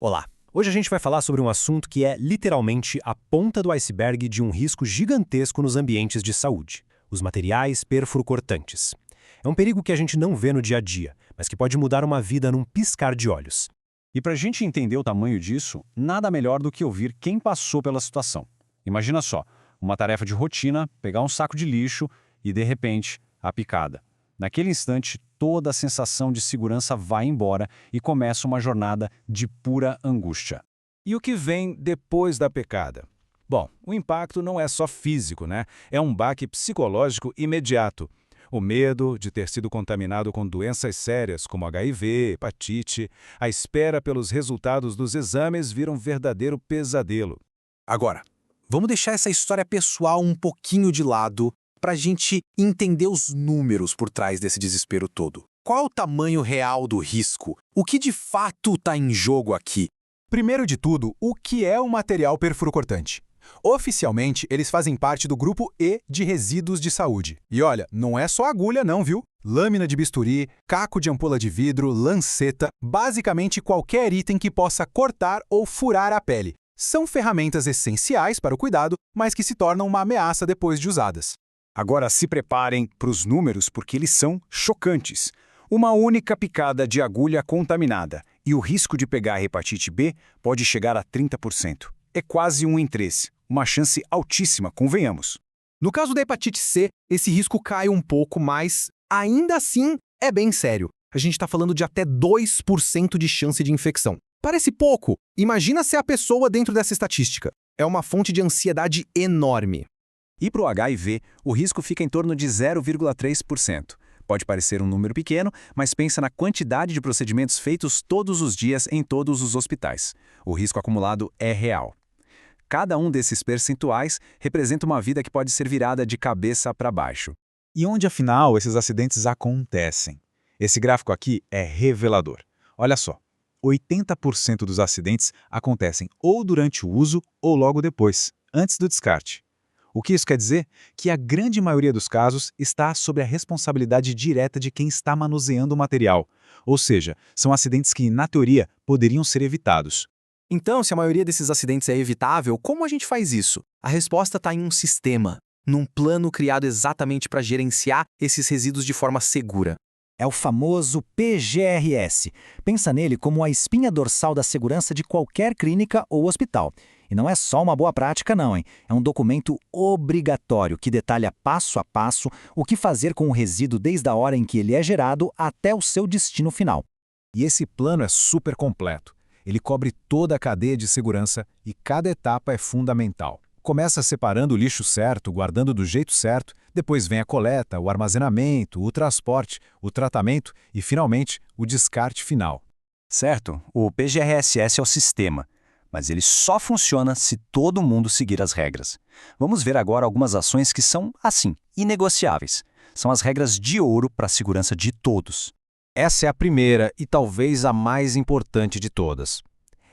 Olá! Hoje a gente vai falar sobre um assunto que é literalmente a ponta do iceberg de um risco gigantesco nos ambientes de saúde: os materiais perfluorocortantes. É um perigo que a gente não vê no dia a dia, mas que pode mudar uma vida num piscar de olhos. E para a gente entender o tamanho disso, nada melhor do que ouvir quem passou pela situação. Imagina só, uma tarefa de rotina, pegar um saco de lixo e, de repente, a picada. Naquele instante, toda a sensação de segurança vai embora e começa uma jornada de pura angústia. E o que vem depois da picada? Bom, o impacto não é só físico, né? É um baque psicológico imediato. O medo de ter sido contaminado com doenças sérias como HIV, hepatite, a espera pelos resultados dos exames vira um verdadeiro pesadelo. Agora, vamos deixar essa história pessoal um pouquinho de lado para a gente entender os números por trás desse desespero todo. Qual é o tamanho real do risco? O que de fato está em jogo aqui? Primeiro de tudo, o que é o material perfluorocortante? Oficialmente, eles fazem parte do grupo E de resíduos de saúde. E olha, não é só agulha não, viu? Lâmina de bisturi, caco de ampola de vidro, lanceta, basicamente qualquer item que possa cortar ou furar a pele. São ferramentas essenciais para o cuidado, mas que se tornam uma ameaça depois de usadas. Agora se preparem para os números porque eles são chocantes. Uma única picada de agulha contaminada e o risco de pegar hepatite B pode chegar a 30%. É quase 1 em 3, uma chance altíssima, convenhamos. No caso da hepatite C, esse risco cai um pouco, mas ainda assim é bem sério. A gente está falando de até 2% de chance de infecção. Parece pouco. Imagina ser a pessoa dentro dessa estatística. É uma fonte de ansiedade enorme. E para o HIV, o risco fica em torno de 0,3%. Pode parecer um número pequeno, mas pensa na quantidade de procedimentos feitos todos os dias em todos os hospitais. O risco acumulado é real. Cada um desses percentuais representa uma vida que pode ser virada de cabeça para baixo. E onde, afinal, esses acidentes acontecem? Esse gráfico aqui é revelador. Olha só, 80% dos acidentes acontecem ou durante o uso ou logo depois, antes do descarte. O que isso quer dizer? Que a grande maioria dos casos está sob a responsabilidade direta de quem está manuseando o material. Ou seja, são acidentes que, na teoria, poderiam ser evitados. Então, se a maioria desses acidentes é evitável, como a gente faz isso? A resposta está em um sistema, num plano criado exatamente para gerenciar esses resíduos de forma segura. É o famoso PGRS. Pensa nele como a espinha dorsal da segurança de qualquer clínica ou hospital. E não é só uma boa prática não, hein? É um documento obrigatório que detalha passo a passo o que fazer com o resíduo desde a hora em que ele é gerado até o seu destino final. E esse plano é super completo. Ele cobre toda a cadeia de segurança e cada etapa é fundamental. Começa separando o lixo certo, guardando do jeito certo, depois vem a coleta, o armazenamento, o transporte, o tratamento e, finalmente, o descarte final. Certo, o PGRSS é o sistema, mas ele só funciona se todo mundo seguir as regras. Vamos ver agora algumas ações que são, assim, inegociáveis. São as regras de ouro para a segurança de todos. Essa é a primeira e talvez a mais importante de todas.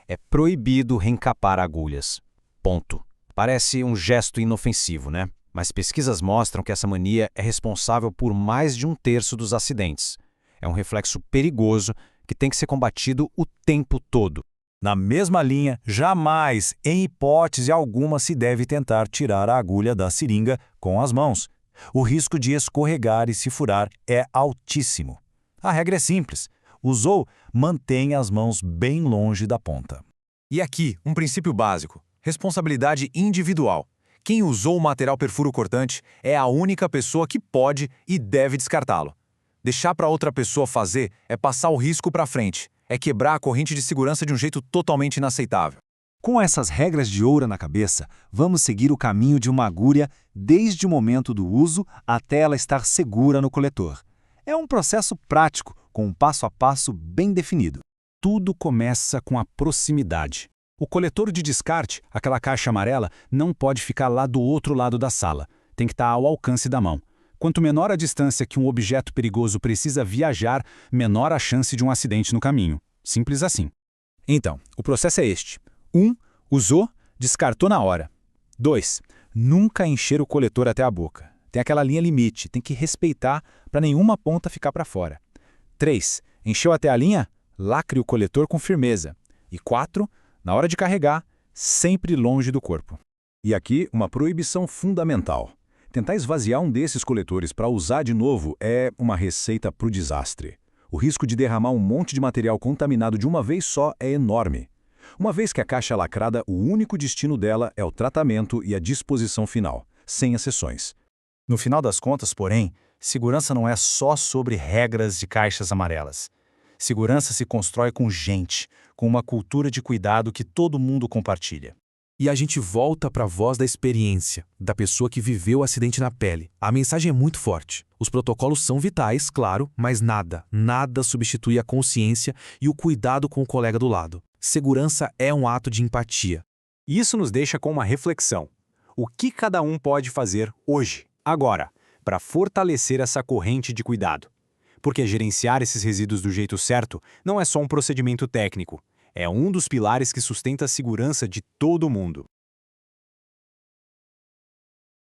É proibido reencapar agulhas. Ponto. Parece um gesto inofensivo, né? Mas pesquisas mostram que essa mania é responsável por mais de 1/3 dos acidentes. É um reflexo perigoso que tem que ser combatido o tempo todo. Na mesma linha, jamais, em hipótese alguma, se deve tentar tirar a agulha da seringa com as mãos. O risco de escorregar e se furar é altíssimo. A regra é simples. Usou, mantenha as mãos bem longe da ponta. E aqui, um princípio básico: responsabilidade individual. Quem usou o material perfluorocortante é a única pessoa que pode e deve descartá-lo. Deixar para outra pessoa fazer é passar o risco para frente, é quebrar a corrente de segurança de um jeito totalmente inaceitável. Com essas regras de ouro na cabeça, vamos seguir o caminho de uma agulha desde o momento do uso até ela estar segura no coletor. É um processo prático, com um passo a passo bem definido. Tudo começa com a proximidade. O coletor de descarte, aquela caixa amarela, não pode ficar lá do outro lado da sala. Tem que estar ao alcance da mão. Quanto menor a distância que um objeto perigoso precisa viajar, menor a chance de um acidente no caminho. Simples assim. Então, o processo é este. 1. Usou, descartou na hora. 2. Nunca encher o coletor até a boca. Tem aquela linha limite, tem que respeitar para nenhuma ponta ficar para fora. 3. Encheu até a linha? Lacre o coletor com firmeza. E 4, na hora de carregar, sempre longe do corpo. E aqui, uma proibição fundamental. Tentar esvaziar um desses coletores para usar de novo é uma receita para o desastre. O risco de derramar um monte de material contaminado de uma vez só é enorme. Uma vez que a caixa é lacrada, o único destino dela é o tratamento e a disposição final, sem exceções. No final das contas, porém, segurança não é só sobre regras de caixas amarelas. Segurança se constrói com gente, com uma cultura de cuidado que todo mundo compartilha. E a gente volta para a voz da experiência, da pessoa que viveu o acidente na pele. A mensagem é muito forte. Os protocolos são vitais, claro, mas nada substitui a consciência e o cuidado com o colega do lado. Segurança é um ato de empatia. Isso nos deixa com uma reflexão. O que cada um pode fazer hoje, agora, para fortalecer essa corrente de cuidado? Porque gerenciar esses resíduos do jeito certo não é só um procedimento técnico. É um dos pilares que sustenta a segurança de todo mundo.